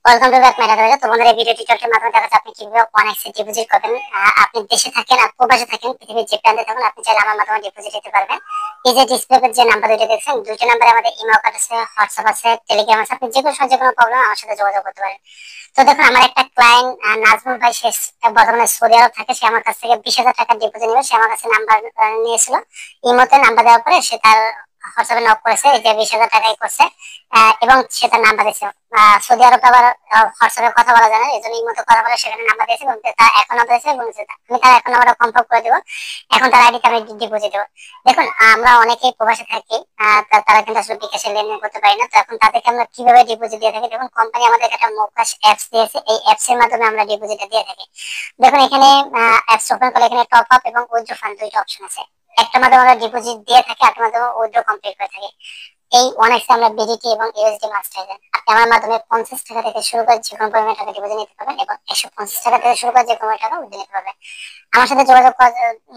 Welcome to back matter. তো বন্ধুরা, এই ভিডিও টিউটোরিয়ালের মাধ্যমে দেখা যাচ্ছে আপনি কিভাবে 1x ডিপোজিট করবেন। আপনি দেশে থাকেন আর প্রবাসে থাকেন, পৃথিবীর যে প্রান্তে থাকুন, আপনি চাইলে আমার মাধ্যমে ডিপোজিট দিতে পারবেন। এই যে ডিসপ্লেতে যে নাম্বার দুটো দেখছেন, দুইটা নাম্বারে আমাদের ইমো অ্যাকাউন্ট আছে, হোয়াটসঅ্যাপ আছে, টেলিগ্রাম আছে। আপনি যে কোনো প্রবলেম আমার সাথে যোগাযোগ করতে পারেন। তো দেখুন, আমার একটা ক্লায়েন্ট নাজমুল ভাই, সে বর্তমানে সৌদি আরব থাকে। সে আমার কাছ থেকে 20,000 টাকা ডিপোজিট নেবে। সে আমার কাছে নাম্বার নিয়েছিল। ইমোতে নাম্বার দেওয়ার পরে সে তার হোয়াটসঅ্যাপে নক করেছে, এই যে 20,000 টাকাই করছে। এবং সে তার নাম্বার দিয়েছে। সৌদি আরব আবার হোয়াটসঅ্যাপে কথা বলা যায় না, এই জন্য ইমোতে কথা বলে সেখানে নাম্বার দিয়েছে এবং তার এখন নাম্বার দিয়েছে এবং আমি তার এখন নাম্বারটা কনফার্ম করে দেবো। এখন তার আইডিতে আমি ডিপোজিট দেবো। দেখুন, আমরা অনেকেই প্রবাসে থাকি, তারা কিন্তু আসলে বিকাশে লেনদেন করতে পারি না। তো এখন তাদেরকে আমরা কিভাবে ডিপোজিট দিয়ে থাকি, দেখুন কোম্পানি আমাদের একটা মোকাশ অ্যাপস দিয়েছে। এই অ্যাপস এর মাধ্যমে আমরা ডিপোজিটটা দিয়ে থাকি। দেখুন, এখানে অ্যাপস ওপেন করলে এখানে টপ আপ এবং উইথড্র ফান্ড দুইটা অপশন আছে। একটা মাধ্যমে আমরা ডিপোজিট দিয়ে থাকি, একটা মাধ্যমে উইথড্র কমপ্লিট করে থাকি। এই 1x আমরা বিডিটি এবং ইউএসডি মাস্ট চাইবেন। আপনি আমার মাধ্যমে 50 টাকা থেকে শুরু করে যে কোনো পরিমাণ টাকা ডিপোজিট নিতে পারবেন এবং 150 টাকা থেকে শুরু করে যে কোনো টাকা উইথড্র নিতে পারবেন। আমার সাথে যোগাযোগ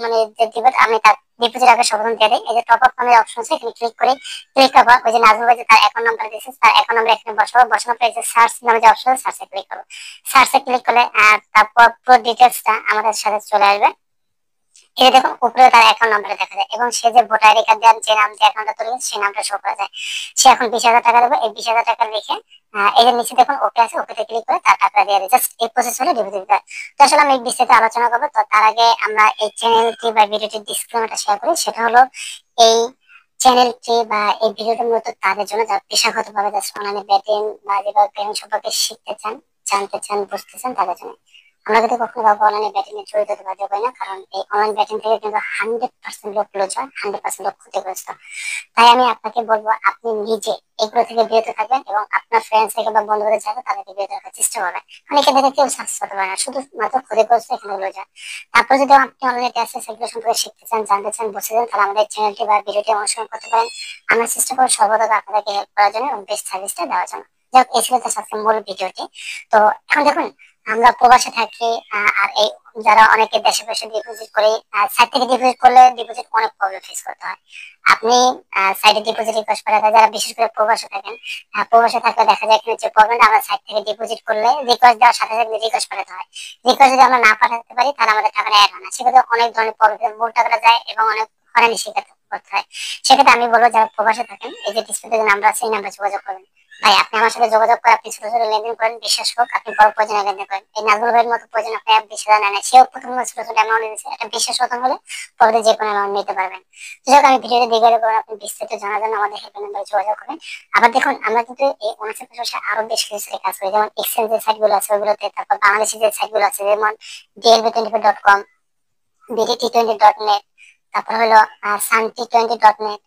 মানে যে দিবেন, আমি তার ডিপোজিট আগে সর্বপ্রথম দিয়ে দিই। এই যে টপ আপ নামের অপশন আছে, এখানে ক্লিক করে ক্লিক করবো। ওই যে নাজমুল ভাই যে তার অ্যাকাউন্ট নাম্বার দিয়েছে, তার অ্যাকাউন্ট নাম্বার এখানে বসাবো। বসানোর পরে যে সার্চ নামে যে অপশন আছে, সার্চে ক্লিক করবো। সার্চে ক্লিক করলে তারপর পুরো ডিটেলসটা আমাদের সাথে চলে আসবে। এই দেখুন, উপরে তার অ্যাকাউন্ট নাম্বার দেখা যায় এবং সে যে ভোটার আইডি কার্ড দেন যে নাম দিয়ে অ্যাকাউন্টটা তুলেছে সেই নামটা শো করা যায়। সে এখন 20,000 টাকা দেবে। এই 20,000 টাকা রেখে এই যে নিচে দেখুন ওকে আছে, ওকে ক্লিক করে তার টাকা দিয়ে দেয়। জাস্ট এই প্রসেস হলে ডিপোজিট দেয়। তো আসলে আমি বিস্তারিত আলোচনা করবো। তো তার আগে আমরা এই চ্যানেলটি বা ভিডিওটির ডিসক্লেমারটা শেয়ার করি। সেটা হলো, এই চ্যানেলটি বা এই ভিডিওটা মূলত তাদের জন্য যারা পেশাগতভাবে জাস্ট অনলাইনে ব্যাটিং বা যেভাবে পেমেন্ট সম্পর্কে শিখতে চান, জানতে চান, বুঝতে চান, তাদের জন্য। আমরা কিন্তু কখনো কাউকে অনলাইনে ব্যাটিং এ জড়িত হতে বাধ্য করি না, কারণ এই অনলাইন ব্যাটিং থেকে কিন্তু 100% লোক লুজ হয়, 100% লোক ক্ষতিগ্রস্ত। তাই আমি আপনাকে বলবো, আপনি নিজে এগুলো থেকে বিরত থাকবেন এবং আপনার ফ্রেন্ডস থেকে বা বন্ধুদের যাবে তাদেরকে বিরত রাখার চেষ্টা করবেন। কারণ এখান থেকে কেউ সাকসেস হতে পারে না, শুধু মাত্র ক্ষতিগ্রস্ত এখানে লুজ হয়। তারপর যদি আপনি অনলাইনে ট্যাক্স সেগুলো সম্পর্কে শিখতে চান, জানতে চান, বুঝতে চান, তাহলে আমাদের চ্যানেলটি বা ভিডিওটি অনুসরণ করতে পারেন। আমরা চেষ্টা করবো সর্বদা আপনাদেরকে হেল্প করার জন্য এবং বেস্ট সার্ভিসটা দেওয়ার জন্য। যাই হোক, এই ছিল তার সাথে মূল ভিডিওটি। তো এখন দেখুন, আমরা প্রবাসে থাকি, আর এই যারা অনেকে দেশে বসে ডিপোজিট করে, সাইট থেকে ডিপোজিট করলে ডিপোজিট অনেক প্রবলেম ফেস করতে হয়। আপনি সাইটে ডিপোজিট রিকোয়েস্ট পাঠাতে হয়, যারা বিশেষ করে প্রবাসে থাকেন, প্রবাসে থাকলে দেখা যায় এখানে যে প্রবলেমটা, আমরা সাইট থেকে ডিপোজিট করলে রিকোয়েস্ট দেওয়ার সাথে সাথে রিকোয়েস্ট পাঠাতে হয়। রিকোয়েস্ট যদি আমরা না পাঠাতে পারি তাহলে আমাদের টাকাটা অ্যাড হয় না। সেক্ষেত্রে অনেক ধরনের প্রবলেম, মূল টাকাটা যায় এবং অনেক হয়রানি স্বীকার করতে হয়। সেক্ষেত্রে আমি বলবো, যারা প্রবাসে থাকেন, এই যে ডিসপ্লেতে যে নাম্বার আছে এই নাম্বারে যোগাযোগ করবেন। ভাই, আপনি আমার সাথে যোগাযোগ করে আপনি ছোট ছোট লেনদেন করেন, বিশ্বাস হোক আপনি বড় প্রয়োজনে লেনদেন করেন। এই নাজমুল ভাইয়ের মতো প্রয়োজন আপনি 20,000 নেন, সেও প্রথম ছোট ছোট অ্যামাউন্ট নিয়েছে। একটা বিশ্বাস হতাম হলে পরে যে কোনো অ্যামাউন্ট নিতে পারবেন। যাই হোক, আমি ভিডিওতে দিকে করে আপনি বিস্তারিত জানার জন্য আমাদের হেল্প নাম্বারে যোগাযোগ করবেন। আবার দেখুন, আমরা কিন্তু এই অনার্সের পাশাপাশি আরো বেশ কিছু সাইটে কাজ করি, যেমন এক্সচেঞ্জ যে সাইটগুলো আছে ওগুলোতে, তারপর বাংলাদেশি যে সাইটগুলো আছে যেমন DLB24.com, BD20.net, তারপর হলো Sun20.net,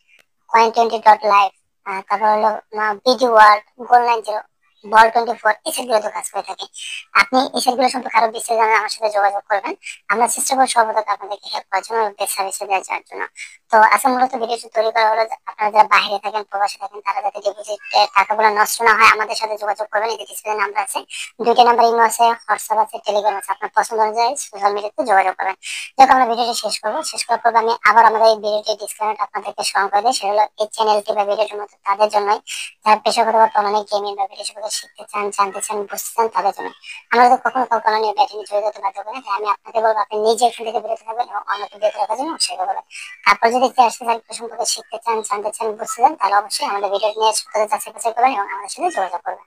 Coin20.live, তারপর হলো বিডি ওয়ার্ল্ড, গোল্ড 90, বল 24, এই সেটগুলোতে কাজ করে থাকি। আপনি এই সেটগুলো সম্পর্কে আরো বিস্তারিত জানলে আমার সাথে যোগাযোগ করবেন। আমরা চেষ্টা করবো সর্বদা আপনাদেরকে হেল্প করার জন্য, বেস্ট সার্ভিস দেওয়ার জন্য। তো আজকে মূলত ভিডিওটি তৈরি করা হলো যে আপনারা যারা বাইরে থাকেন, প্রবাসে থাকেন, তারা যাতে ডিপোজিটের টাকাগুলো নষ্ট না হয়, আমাদের সাথে যোগাযোগ করবেন। এই ডিসপ্লে নাম্বার আছে, দুইটা নাম্বার ইমো আছে, হোয়াটসঅ্যাপ আছে, টেলিগ্রাম আছে। আপনার পছন্দ অনুযায়ী সোশ্যাল মিডিয়াতে যোগাযোগ করবেন। যখন আমরা ভিডিওটি শেষ করবো, শেষ করার পর আমি আবার আমাদের এই ভিডিওটি ডিসক্লেমার আপনাদেরকে স্মরণ করে দিই। সেটা হলো, এই চ্যানেলটি বা ভিডিওটির মতো তাদের জন্যই যারা পেশাগত বা অনলাইনে গেমিং বা ভিডিও সম্পর্কে শিখতে চান, জানতে চান, বুঝতে চান, তাদের জন্য। আমরা তো কখনো কাউকে অনলাইনে ব্যাটিং জড়িত হতে বাধ্য করি না। তাই আমি আপনাকে বলবো, আপনি নিজে এখান থেকে বিরত থাকবেন এবং অন্যকে বিরত রাখার জন্য উৎসাহ করবেন। তারপর যদি আসতে চান, সম্পর্কে শিখতে চান, জানতে চান, বুঝতে চান, তাহলে অবশ্যই আমাদের ভিডিও নিয়ে সত্যতা যাচাই বাছাই করবেন এবং আমাদের সাথে যোগাযোগ করবেন।